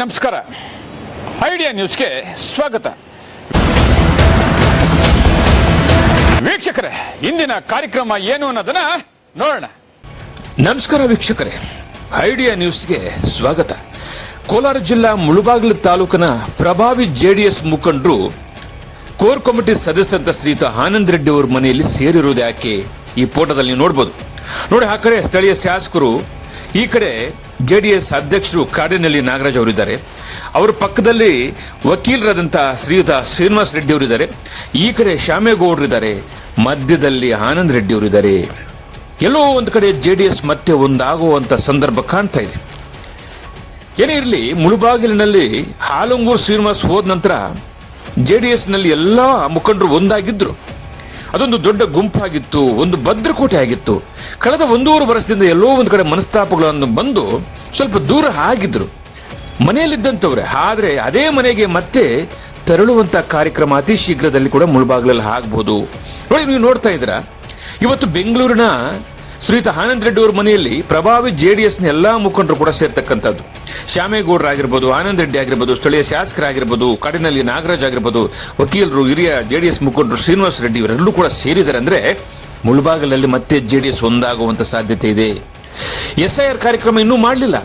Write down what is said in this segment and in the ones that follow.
ನಮಸ್ಕಾರ. ಐಡಿಯಾ ನ್ಯೂಸ್ಗೆ ಸ್ವಾಗತ. ವೀಕ್ಷಕರೇ, ಇಂದಿನ ಕಾರ್ಯಕ್ರಮ ಏನು ಅನ್ನೋದನ್ನ ನೋಡೋಣ. ನಮಸ್ಕಾರ ವೀಕ್ಷಕರೇ, ಐಡಿಯಾ ನ್ಯೂಸ್ಗೆ ಸ್ವಾಗತ. ಕೋಲಾರ ಜಿಲ್ಲಾ ಮುಳಬಾಗಿಲು ತಾಲೂಕಿನ ಪ್ರಭಾವಿ ಜೆಡಿಎಸ್ ಮುಖಂಡರು ಕೋರ್ ಕಮಿಟಿ ಸದಸ್ಯರಂತ ಶ್ರೀಯುತ ಆನಂದ್ ರೆಡ್ಡಿ ಅವರ ಮನೆಯಲ್ಲಿ ಸೇರಿರುವುದು ಯಾಕೆ ಈ ಫೋಟೋದಲ್ಲಿ ನೀವು ನೋಡ್ಬೋದು. ನೋಡಿ, ಆ ಕಡೆ ಸ್ಥಳೀಯ ಶಾಸಕರು, ಈ ಕಡೆ ಜೆಡಿಎಸ್ ಅಧ್ಯಕ್ಷರು ಕಾಡಿನಲ್ಲಿ ನಾಗರಾಜ್ ಅವರಿದ್ದಾರೆ. ಅವರ ಪಕ್ಕದಲ್ಲಿ ವಕೀಲರಾದಂಥ ಶ್ರೀಯುತ ಶ್ರೀನಿವಾಸ್ ರೆಡ್ಡಿ ಅವರಿದ್ದಾರೆ. ಈ ಕಡೆ ಶ್ಯಾಮೇಗೌಡರಿದ್ದಾರೆ, ಮಧ್ಯದಲ್ಲಿ ಆನಂದ್ ರೆಡ್ಡಿ ಅವರಿದ್ದಾರೆ. ಎಲ್ಲೋ ಒಂದು ಕಡೆ ಜೆಡಿಎಸ್ ಮತ್ತೆ ಒಂದಾಗುವಂಥ ಸಂದರ್ಭ ಕಾಣ್ತಾ ಇದೆ. ಏನೇ ಇರಲಿ, ಮುಳುಬಾಗಿಲಿನಲ್ಲಿ ಹಾಲಂಗೂರು ಶ್ರೀನಿವಾಸ್ ಹೋದ ನಂತರ ಜೆಡಿಎಸ್ನಲ್ಲಿ ಎಲ್ಲ ಮುಖಂಡರು ಒಂದಾಗಿದ್ದರು. ಅದೊಂದು ದೊಡ್ಡ ಗುಂಪಾಗಿತ್ತು, ಒಂದು ಭದ್ರಕೋಟೆ ಆಗಿತ್ತು. ಕಳೆದ 1.5 ವರ್ಷದಿಂದ ಎಲ್ಲೋ ಒಂದು ಕಡೆ ಮನಸ್ತಾಪಗಳನ್ನು ಬಂದು ಸ್ವಲ್ಪ ದೂರ ಆಗಿದ್ರು ಮನೆಯಲ್ಲಿದ್ದಂಥವ್ರೆ. ಆದರೆ ಅದೇ ಮನೆಗೆ ಮತ್ತೆ ತೆರಳುವಂಥ ಕಾರ್ಯಕ್ರಮ ಅತಿ ಶೀಘ್ರದಲ್ಲಿ ಕೂಡ ಮುಳಬಾಗಿಲಲ್ಲಿ ಆಗ್ಬೋದು. ನೋಡಿ, ನೀವು ನೋಡ್ತಾ ಇದ್ದೀರಾ, ಇವತ್ತು ಬೆಂಗಳೂರಿನ ಶ್ರೀಯುತ ಆನಂದ್ ರೆಡ್ಡಿ ಅವ್ರ ಮನೆಯಲ್ಲಿ ಪ್ರಭಾವಿ ಜೆಡಿಎಸ್ನ ಎಲ್ಲ ಮುಖಂಡರು ಕೂಡ ಸೇರ್ತಕ್ಕಂಥದ್ದು. ಶ್ಯಾಮೇಗೌಡರಾಗಿರ್ಬೋದು, ಆನಂದ್ ರೆಡ್ಡಿ ಆಗಿರ್ಬೋದು, ಸ್ಥಳೀಯ ಶಾಸಕರಾಗಿರ್ಬೋದು, ಕಾಡಿನಲ್ಲಿ ನಾಗರಾಜ್ ಆಗಿರ್ಬೋದು, ವಕೀಲರು, ಹಿರಿಯ ಜೆಡಿಎಸ್ ಮುಖಂಡರು ಶ್ರೀನಿವಾಸ್ ರೆಡ್ಡಿ ಇವರೆಲ್ಲರೂ ಕೂಡ ಸೇರಿದ್ದಾರೆ. ಅಂದರೆ ಮುಳಬಾಗಿಲಲ್ಲಿ ಮತ್ತೆ ಜೆಡಿಎಸ್ ಒಂದಾಗುವಂಥ ಸಾಧ್ಯತೆ ಇದೆ. SIR ಕಾರ್ಯಕ್ರಮ ಇನ್ನೂ ಮಾಡಲಿಲ್ಲ.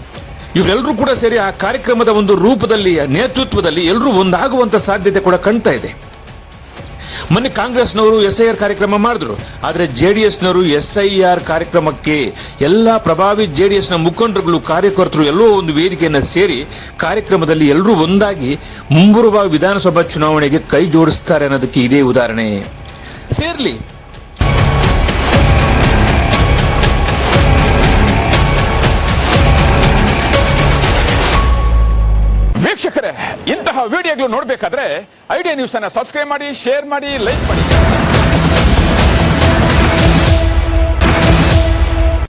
ಇವರೆಲ್ಲರೂ ಕೂಡ ಸೇರಿ ಆ ಕಾರ್ಯಕ್ರಮದ ಒಂದು ರೂಪದಲ್ಲಿ, ನೇತೃತ್ವದಲ್ಲಿ ಎಲ್ಲರೂ ಒಂದಾಗುವಂಥ ಸಾಧ್ಯತೆ ಕೂಡ ಕಾಣ್ತಾ ಇದೆ. ಮೊನ್ನೆ ಕಾಂಗ್ರೆಸ್ನವರು SIR ಕಾರ್ಯಕ್ರಮ ಮಾಡಿದ್ರು. ಆದರೆ ಜೆಡಿಎಸ್ನವರು SIR ಕಾರ್ಯಕ್ರಮಕ್ಕೆ ಎಲ್ಲ ಪ್ರಭಾವಿ ಜೆಡಿಎಸ್ನ ಮುಖಂಡರುಗಳು, ಕಾರ್ಯಕರ್ತರು ಎಲ್ಲೋ ಒಂದು ವೇದಿಕೆಯನ್ನು ಸೇರಿ ಕಾರ್ಯಕ್ರಮದಲ್ಲಿ ಎಲ್ಲರೂ ಒಂದಾಗಿ ಮುಂಬರುವ ವಿಧಾನಸಭಾ ಚುನಾವಣೆಗೆ ಕೈ ಜೋಡಿಸ್ತಾರೆ ಅನ್ನೋದಕ್ಕೆ ಇದೇ ಉದಾಹರಣೆ. ಸೇರ್ಲಿ. ವೀಕ್ಷಕರೇ, ಇಂತಹ ವಿಡಿಯೋಗಳು ನೋಡಬೇಕಾದ್ರೆ ಐಡಿಯಾ ನ್ಯೂಸ್ ಅನ್ನ ಸಬ್ಸ್ಕ್ರೈಬ್ ಮಾಡಿ, ಶೇರ್ ಮಾಡಿ, ಲೈಕ್ ಮಾಡಿ.